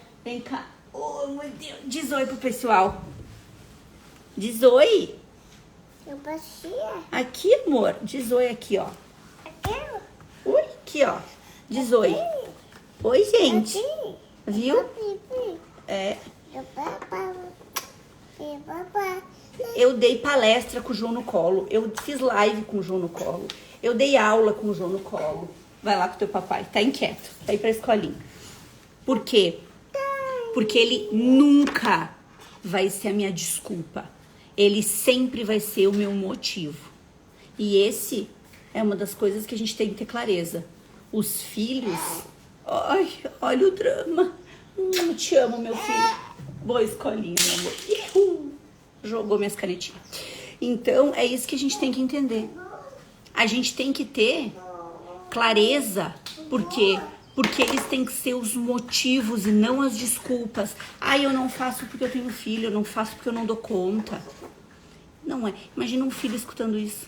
Oh, meu Deus, diz oi pro pessoal. Diz oi. Eu baixia. Aqui, amor, diz oi aqui, ó. Aqui. Oi, aqui, ó. Diz oi. Oi, gente. Viu? É. Eu dei palestra com o João no colo. Eu fiz live com o João no colo. Eu dei aula com o João no colo. Vai lá com o teu papai. Tá inquieto. Tá aí pra escolinha. Por quê? Porque ele nunca vai ser a minha desculpa. Ele sempre vai ser o meu motivo. E esse é uma das coisas que a gente tem que ter clareza. Os filhos... Ai, olha o drama. Te amo, meu filho. Boa escolinha, meu amor. Jogou minhas canetinhas. Então, é isso que a gente tem que entender. A gente tem que ter clareza. Por quê? Porque eles têm que ser os motivos e não as desculpas. Eu não faço porque eu tenho filho, eu não faço porque eu não dou conta. Não é. Imagina um filho escutando isso.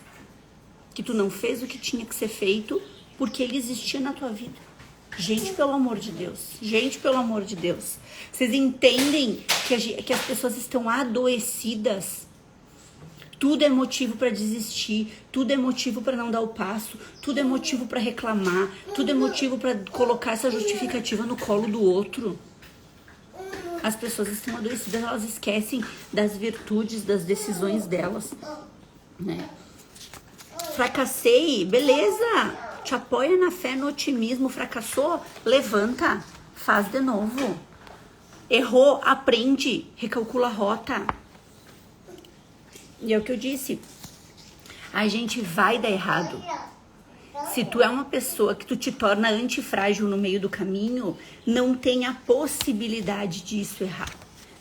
Que tu não fez o que tinha que ser feito porque ele existia na tua vida. Gente, pelo amor de Deus. Gente, pelo amor de Deus. Vocês entendem que as pessoas estão adoecidas? Tudo é motivo para desistir, tudo é motivo para não dar o passo, tudo é motivo para reclamar, tudo é motivo para colocar essa justificativa no colo do outro. As pessoas estão adoecidas, elas esquecem das virtudes, das decisões delas, né? Fracassei, beleza. Te apoia na fé, no otimismo. Fracassou, levanta, faz de novo. Errou, aprende, recalcula a rota. E é o que eu disse. A gente vai dar errado. Se tu é uma pessoa que tu te torna antifrágil no meio do caminho, não tem a possibilidade disso errar.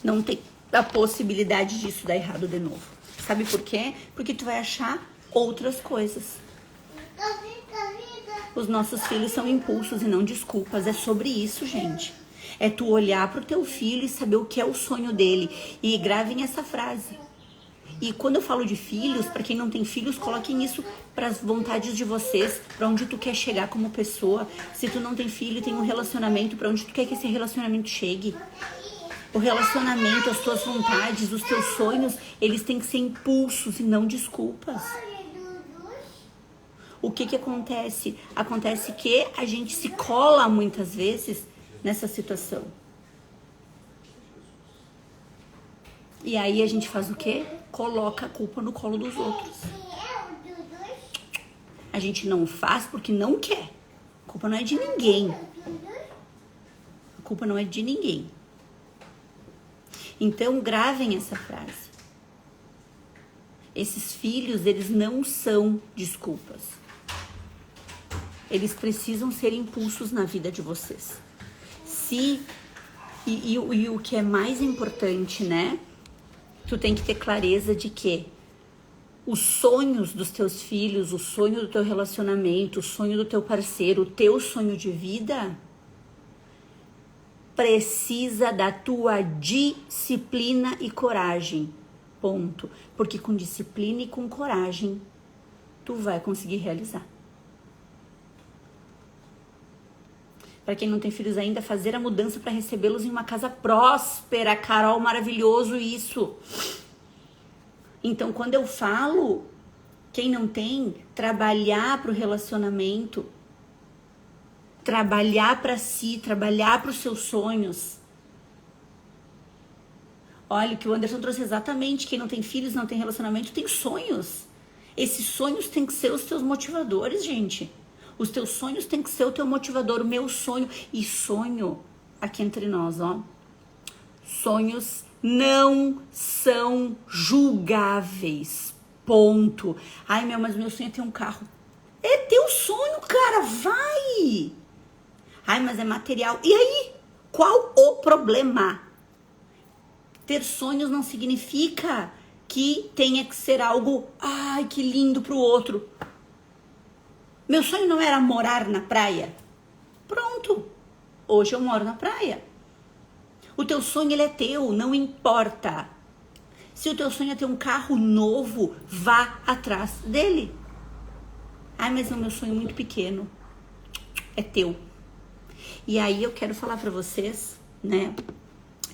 Não tem a possibilidade disso dar errado de novo. Sabe por quê? Porque tu vai achar outras coisas. Os nossos filhos são impulsos e não desculpas. É sobre isso, gente. É tu olhar pro teu filho e saber o que é o sonho dele. E gravem essa frase. E quando eu falo de filhos, para quem não tem filhos, coloquem isso para as vontades de vocês, para onde tu quer chegar como pessoa. Se tu não tem filho, tem um relacionamento, para onde tu quer que esse relacionamento chegue. O relacionamento, as tuas vontades, os teus sonhos, eles têm que ser impulsos e não desculpas. O que acontece? Acontece que a gente se cola muitas vezes nessa situação. E aí a gente faz o quê? Coloca a culpa no colo dos outros. A gente não faz porque não quer. A culpa não é de ninguém. A culpa não é de ninguém. Então gravem essa frase. Esses filhos, eles não são desculpas. Eles precisam ser impulsos na vida de vocês. E o que é mais importante, né? Tu tem que ter clareza de que os sonhos dos teus filhos, o sonho do teu relacionamento, o sonho do teu parceiro, o teu sonho de vida precisa da tua disciplina e coragem. Ponto. Porque com disciplina e com coragem, tu vai conseguir realizar. Para quem não tem filhos ainda, fazer a mudança para recebê-los em uma casa próspera. Carol, maravilhoso isso. Então, quando eu falo, quem não tem, trabalhar para o relacionamento, trabalhar para si, trabalhar para os seus sonhos. Olha, o que o Anderson trouxe exatamente, quem não tem filhos, não tem relacionamento, tem sonhos. Esses sonhos têm que ser os teus motivadores, gente. Os teus sonhos têm que ser o teu motivador, o meu sonho. E sonho, aqui entre nós, ó. Sonhos não são julgáveis. Ponto. Ai, mas meu sonho é ter um carro. É teu sonho, cara, vai! Ai, mas é material. E aí? Qual o problema? Ter sonhos não significa que tenha que ser algo, ai, que lindo pro outro. Meu sonho não era morar na praia. Hoje eu moro na praia. O teu sonho, ele é teu, não importa. Se o teu sonho é ter um carro novo, vá atrás dele. Ai, mas o meu sonho é muito pequeno. É teu. E aí eu quero falar pra vocês, né?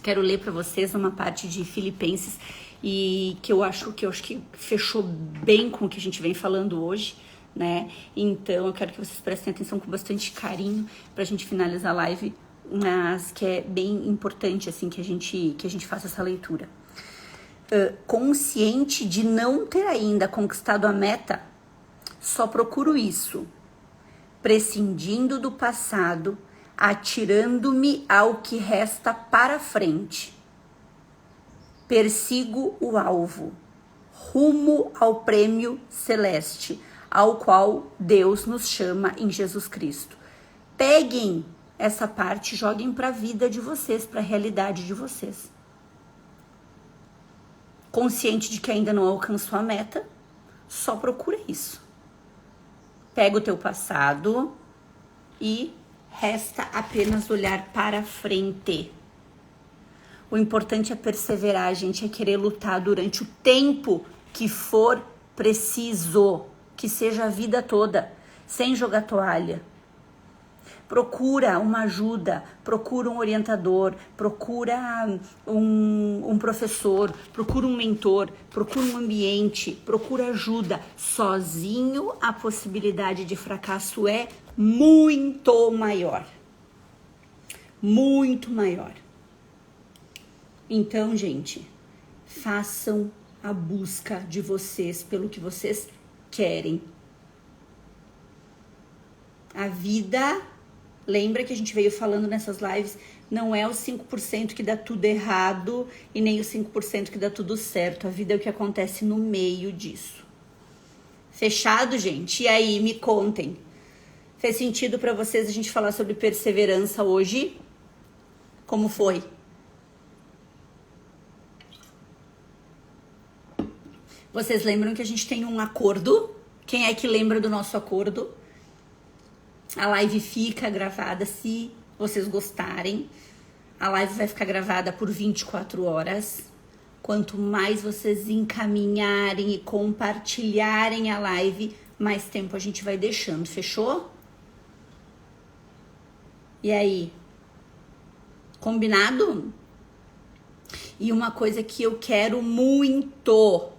Quero ler pra vocês uma parte de Filipenses e que eu acho que fechou bem com o que a gente vem falando hoje, né? Então eu quero que vocês prestem atenção com bastante carinho pra gente finalizar a live, mas que é bem importante assim que a gente faça essa leitura. Consciente de não ter ainda conquistado a meta, só procuro isso, prescindindo do passado, atirando-me ao que resta para frente. Persigo o alvo, rumo ao prêmio celeste, ao qual Deus nos chama em Jesus Cristo. Peguem essa parte e joguem para a vida de vocês, para a realidade de vocês. Consciente de que ainda não alcançou a meta, só procura isso. Pega o teu passado e resta apenas olhar para frente. O importante é perseverar, gente, é querer lutar durante o tempo que for preciso, que seja a vida toda, sem jogar toalha. Procura uma ajuda, procura um orientador, procura um professor, procura um mentor, procura um ambiente, procura ajuda. Sozinho, a possibilidade de fracasso é muito maior. Muito maior. Então, gente, façam a busca de vocês pelo que vocês querem. A vida, lembra que a gente veio falando nessas lives, não é os 5% que dá tudo errado e nem os 5% que dá tudo certo. A vida é o que acontece no meio disso. Fechado, gente? E aí, me contem. Fez sentido pra vocês a gente falar sobre perseverança hoje? Como foi? Vocês lembram que a gente tem um acordo? Quem é que lembra do nosso acordo? A live fica gravada se vocês gostarem. A live vai ficar gravada por 24 horas. Quanto mais vocês encaminharem e compartilharem a live, mais tempo a gente vai deixando. Fechou? E aí? Combinado? E uma coisa que eu quero muito,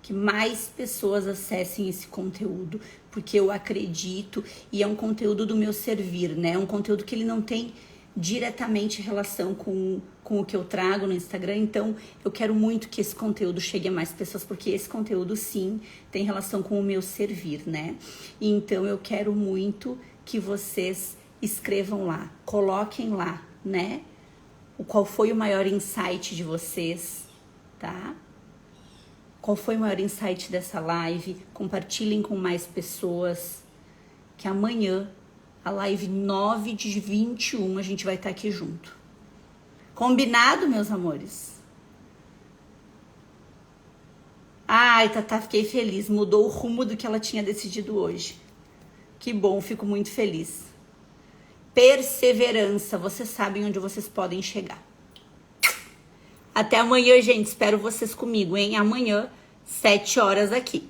que mais pessoas acessem esse conteúdo, porque eu acredito, e é um conteúdo do meu servir, né? É um conteúdo que ele não tem diretamente relação com o que eu trago no Instagram, então eu quero muito que esse conteúdo chegue a mais pessoas, porque esse conteúdo sim tem relação com o meu servir, né? Então eu quero muito que vocês escrevam lá, coloquem lá, né? Qual foi o maior insight de vocês, tá? Qual foi o maior insight dessa live? Compartilhem com mais pessoas, que amanhã, a live 9/21, a gente vai estar aqui junto. Combinado, meus amores? Ai, Tatá, fiquei feliz. Mudou o rumo do que ela tinha decidido hoje. Que bom, fico muito feliz. Perseverança, vocês sabem onde vocês podem chegar. Até amanhã, gente. Espero vocês comigo, hein? Amanhã, 7 horas aqui.